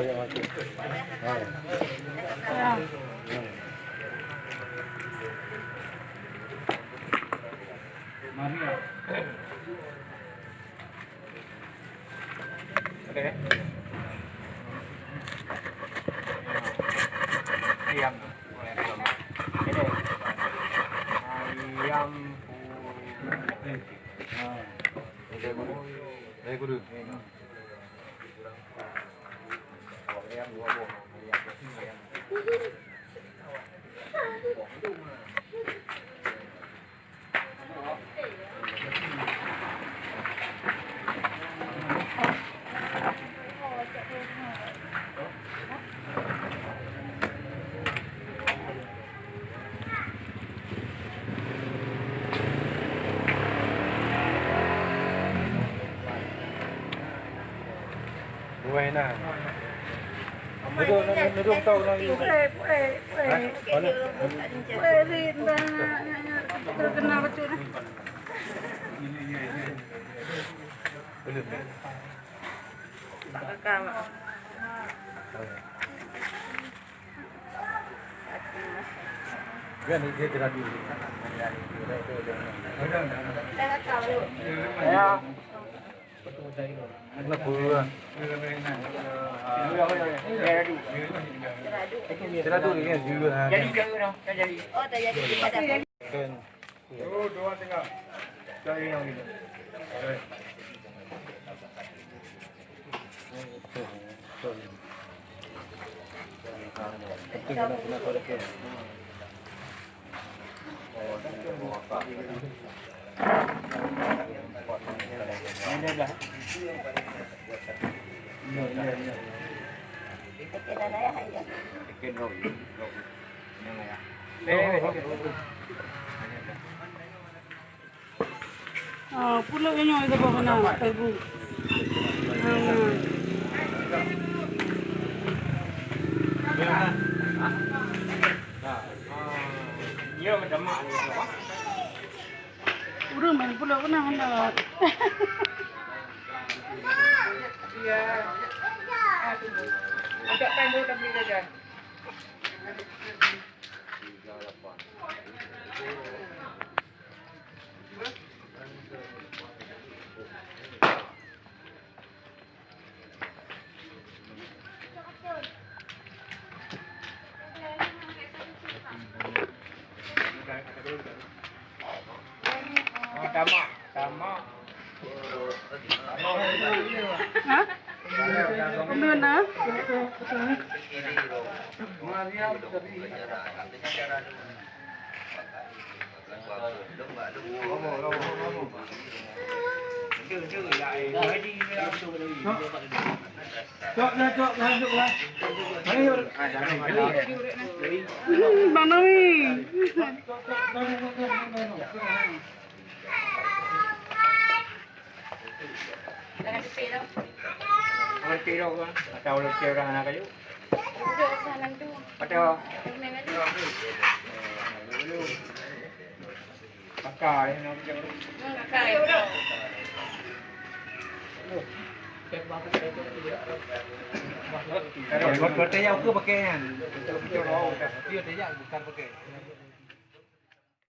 yang mati. Ya. Maria. Oke. Ayam. Ini. Ayam putih. Đây có được. Em mua bộ buena. Nudung tahu lagi. Terkena bacun. Belum. Tak rekam. Biar dia tidak dulu. Saya rekam dulu. Ya. Nó vừa. Kita tu ni dulu ha. Jadi đâu? Jadi. Oh, tak jadi. Kita dapat. Kan. Dua tengah. Cari yang ini. Penting nak korek. Ini dah. Kita dah ya. Bikin roll. Yang ya. Pulau yang itu bawa nama ibu. Dia macam mana? Urang main pulau kena hendak. Iya. Agak pendek tapi saja. Sama. Hah? Mana? Mana ni? Tiro kan? Atau lebih orang anak kayu? Atau pakai nak Kalau bertanya aku pakai kan? Dia bukan pakai.